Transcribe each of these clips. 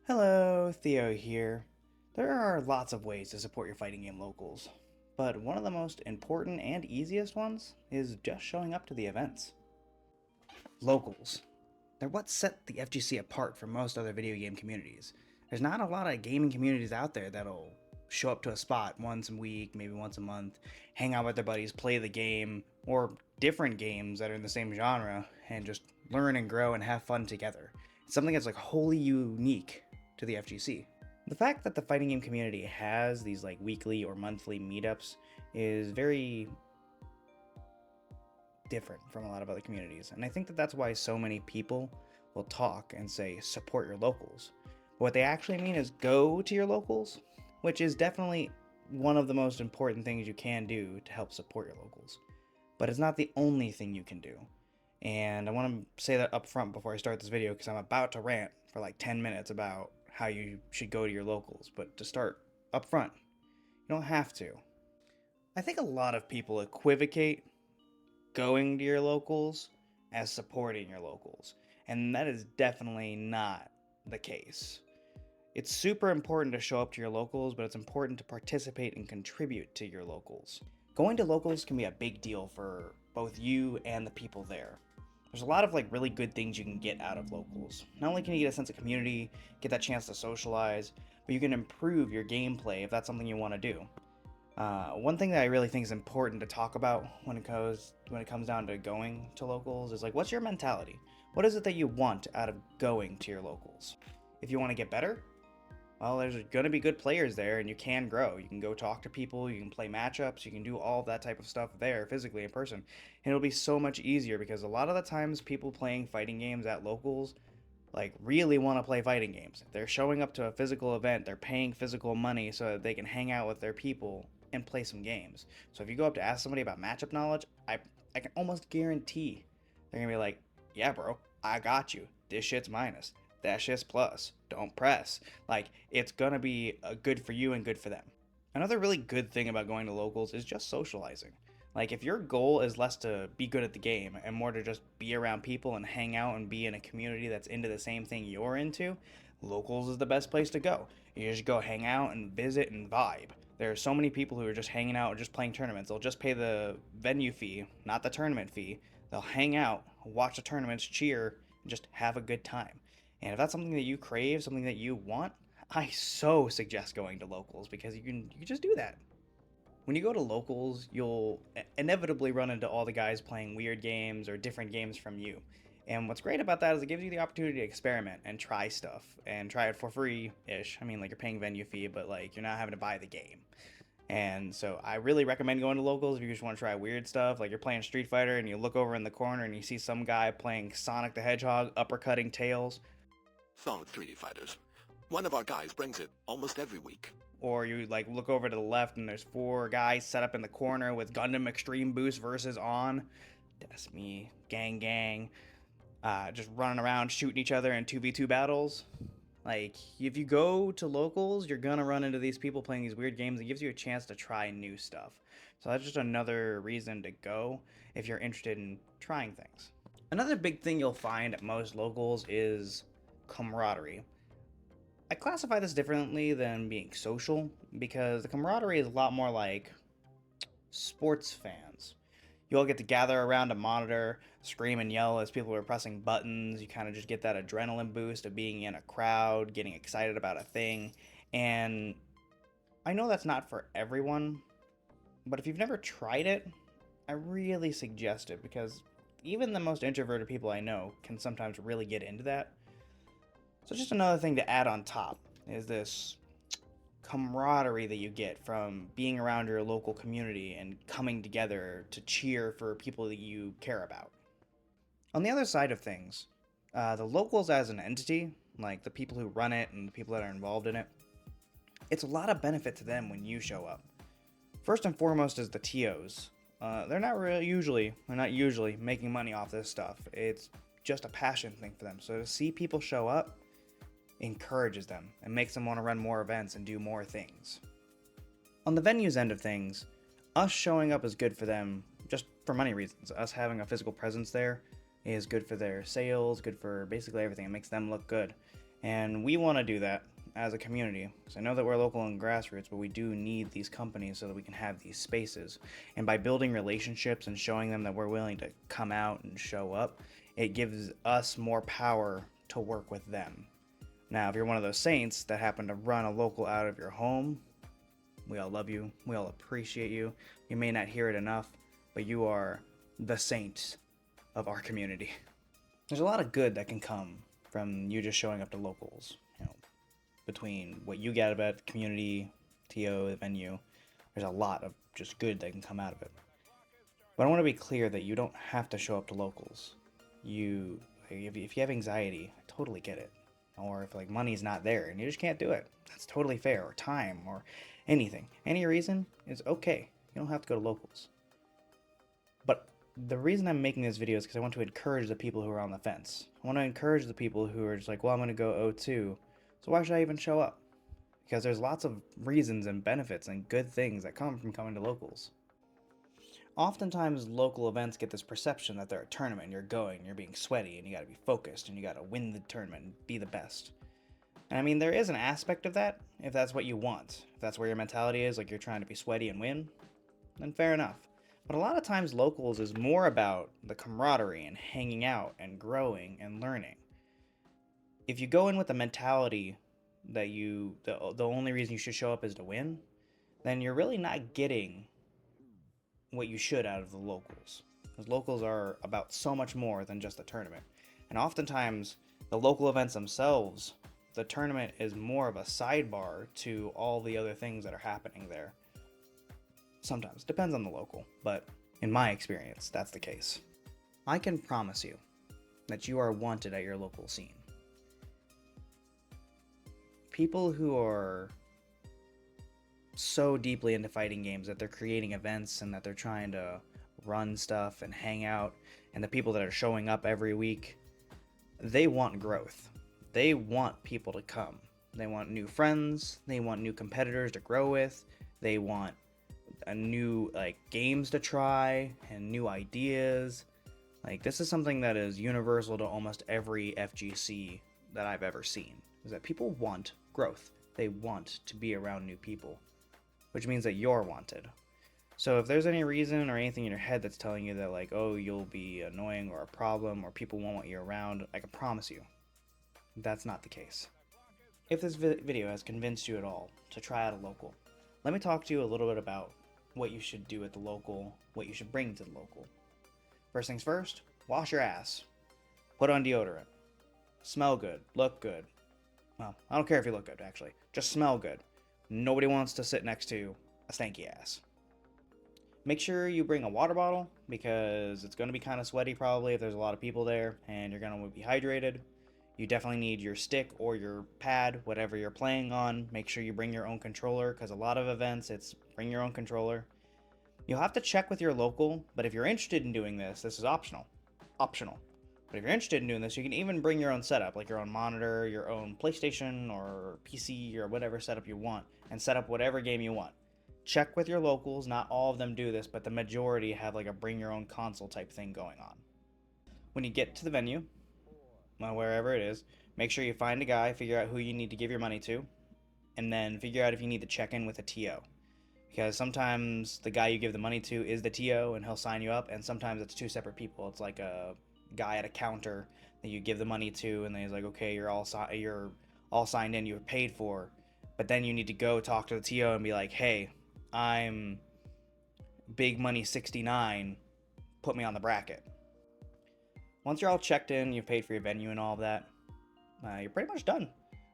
Hello, Theo here. There are lots of ways to support your fighting game locals, but one of the most important and easiest ones is just showing up to the events. Locals. They're what set the FGC apart from most other video game communities. There's not a lot of gaming communities out there that'll show up to a spot once a week, maybe once a month, hang out with their buddies, play the game, or different games that are in the same genre, and just learn and grow and have fun together. It's something that's like wholly unique to the FGC. The fact that the fighting game community has these like weekly or monthly meetups is very different from a lot of other communities, and I think that that's why so many people will talk and say support your locals. But what they actually mean is go to your locals, which is definitely one of the most important things you can do to help support your locals. But it's not the only thing you can do. And I want to say that up front before I start this video because I'm about to rant for like 10 minutes about how you should go to your locals. But to start up front, you don't have to. I think a lot of people equivocate going to your locals as supporting your locals, and that is definitely not the case. It's super important to show up to your locals, but it's important to participate and contribute to your locals. Going to locals can be a big deal for both you and the people there. There's a lot of like really good things you can get out of locals. Not only can you get a sense of community, get that chance to socialize, but you can improve your gameplay if that's something you want to do. One thing that I really think is important to talk about when it comes down to going to locals is like, what's your mentality? What is it that you want out of going to your locals? If you want to get better, well, there's going to be good players there and you can grow. You can go talk to people, you can play matchups, you can do all of that type of stuff there physically in person. And it'll be so much easier because a lot of the times people playing fighting games at locals like really want to play fighting games. If they're showing up to a physical event, they're paying physical money so that they can hang out with their people and play some games. So if you go up to ask somebody about matchup knowledge, I can almost guarantee they're gonna be like, yeah, bro, I got you. This shit's minus. That shit's plus. Don't press. Like, it's gonna be good for you and good for them. Another really good thing about going to locals is just socializing. Like, if your goal is less to be good at the game and more to just be around people and hang out and be in a community that's into the same thing you're into, locals is the best place to go. You just go hang out and visit and vibe. There are so many people who are just hanging out or just playing tournaments. They'll just pay the venue fee, not the tournament fee. They'll hang out, watch the tournaments, cheer, and just have a good time. And if that's something that you crave, something that you want, I so suggest going to locals because you can just do that. When you go to locals, you'll inevitably run into all the guys playing weird games or different games from you. And what's great about that is it gives you the opportunity to experiment and try stuff and try it for free-ish. I mean, like you're paying venue fee, but like you're not having to buy the game. And so I really recommend going to locals if you just want to try weird stuff. Like you're playing Street Fighter and you look over in the corner and you see some guy playing Sonic the Hedgehog, uppercutting Tails. Sonic 3D Fighters. One of our guys brings it almost every week. Or you like look over to the left and there's four guys set up in the corner with Gundam Extreme Boost versus on. That's me, gang, just running around shooting each other in 2v2 battles. Like, if you go to locals, you're gonna run into these people playing these weird games. It gives you a chance to try new stuff. So that's just another reason to go if you're interested in trying things. Another big thing you'll find at most locals is camaraderie. I classify this differently than being social because the camaraderie is a lot more like sports fans. You all get to gather around a monitor, scream and yell as people are pressing buttons. You kind of just get that adrenaline boost of being in a crowd, getting excited about a thing. And I know that's not for everyone, but if you've never tried it, I really suggest it because even the most introverted people I know can sometimes really get into that. So just another thing to add on top is this camaraderie that you get from being around your local community and coming together to cheer for people that you care about. On the other side of things, the locals as an entity, like the people who run it and the people that are involved in it, it's a lot of benefit to them when you show up. First and foremost is the TOs. They're not usually making money off this stuff. It's just a passion thing for them. So to see people show up encourages them and makes them want to run more events and do more things. On the venues end of things, us showing up is good for them just for money reasons. Us having a physical presence there is good for their sales, good for basically everything. It makes them look good. And we want to do that as a community, because I know that we're local and grassroots, but we do need these companies so that we can have these spaces. And by building relationships and showing them that we're willing to come out and show up, it gives us more power to work with them. Now, if you're one of those saints that happen to run a local out of your home, we all love you. We all appreciate you. You may not hear it enough, but you are the saint of our community. There's a lot of good that can come from you just showing up to locals. Between what you get about the community, TO, the venue, there's a lot of just good that can come out of it. But I want to be clear that you don't have to show up to locals. If you have anxiety, I totally get it. Or if money's not there and you just can't do it, that's totally fair. Or time, or anything, any reason is okay. You don't have to go to locals. But the reason I'm making this video is because I want to encourage the people who are on the fence. I want to encourage the people who are just like, well, I'm going to go O2, so why should I even show up? Because there's lots of reasons and benefits and good things that come from coming to locals. Oftentimes, local events get this perception that they're a tournament, you're going, you're being sweaty, and you gotta be focused, and you gotta win the tournament and be the best. And I mean, there is an aspect of that, if that's what you want. If that's where your mentality is, like you're trying to be sweaty and win, then fair enough. But a lot of times, locals is more about the camaraderie and hanging out and growing and learning. If you go in with the mentality that the only reason you should show up is to win, then you're really not getting what you should out of the locals. Because locals are about so much more than just a tournament. And oftentimes, the local events themselves, the tournament is more of a sidebar to all the other things that are happening there. Sometimes, depends on the local, but in my experience, that's the case. I can promise you that you are wanted at your local scene. People who are so deeply into fighting games that they're creating events and that they're trying to run stuff and hang out, and the people that are showing up every week, they want growth. They want people to come. They want new friends. They want new competitors to grow with. They want a new games to try and new ideas. This is something that is universal to almost every FGC that I've ever seen, is that people want growth. They want to be around new people, which means that you're wanted. So if there's any reason or anything in your head that's telling you that oh, you'll be annoying or a problem or people won't want you around, I can promise you that's not the case. If this video has convinced you at all to try out a local, let me talk to you a little bit about what you should do at the local, what you should bring to the local. First things first, wash your ass. Put on deodorant. Smell good. Look good. Well, I don't care if you look good, actually. Just smell good. Nobody wants to sit next to a stanky ass. Make sure you bring a water bottle, because it's going to be kind of sweaty probably if there's a lot of people there, and you're going to be hydrated. You definitely need your stick or your pad, whatever you're playing on. Make sure you bring your own controller, because a lot of events, it's bring your own controller. You'll have to check with your local, but if you're interested in doing this, this is optional. But if you're interested in doing this, you can even bring your own setup, like your own monitor, your own PlayStation or PC or whatever setup you want, and set up whatever game you want. Check with your locals. Not all of them do this, but the majority have a bring your own console type thing going on. When you get to the venue, wherever it is, make sure you find a guy, figure out who you need to give your money to, and then figure out if you need to check in with a TO. Because sometimes the guy you give the money to is the TO and he'll sign you up, and sometimes it's two separate people. It's like a guy at a counter that you give the money to, and then he's like, okay, you're all signed in, you're paid for, but then you need to go talk to the TO and be like, hey, I'm Big Money 69, put me on the bracket. Once you're all checked in, you've paid for your venue and all of that, you're pretty much done.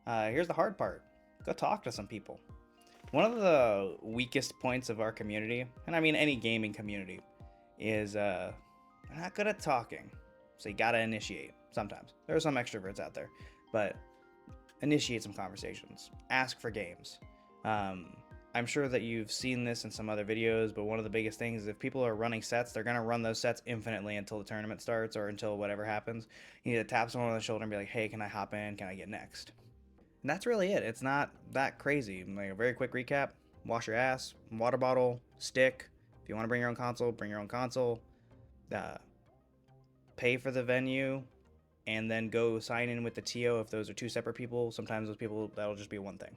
Here's the hard part. Go talk to some people. One of the weakest points of our community, and I mean any gaming community, is they're not good at talking. So you gotta initiate sometimes. There are some extroverts out there, but initiate some conversations. Ask for games. I'm sure that you've seen this in some other videos, but one of the biggest things is if people are running sets, they're going to run those sets infinitely until the tournament starts or until whatever happens. You need to tap someone on the shoulder and be like, hey, can I hop in? Can I get next? And that's really it. It's not that crazy. A very quick recap. Wash your ass, water bottle, stick. If you want to bring your own console, bring your own console. Pay for the venue. and then go sign in with the TO if those are two separate people. Sometimes those people, that'll just be one thing.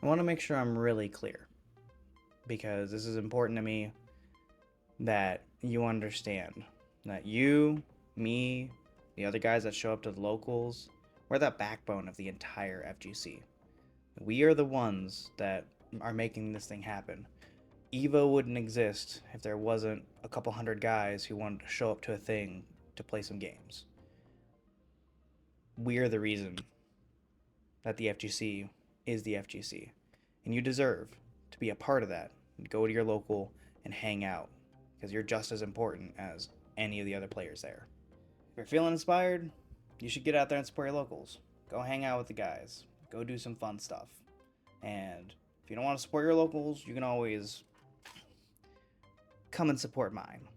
I want to make sure I'm really clear, because this is important to me that you understand that you, me, the other guys that show up to the locals, we're the backbone of the entire FGC. We are the ones that are making this thing happen. EVO wouldn't exist if there wasn't a couple hundred guys who wanted to show up to a thing to play some games. We're the reason that the FGC is the FGC. And you deserve to be a part of that. Go to your local and hang out, because you're just as important as any of the other players there. If you're feeling inspired, you should get out there and support your locals. Go hang out with the guys. Go do some fun stuff. And if you don't want to support your locals, you can always come and support mine.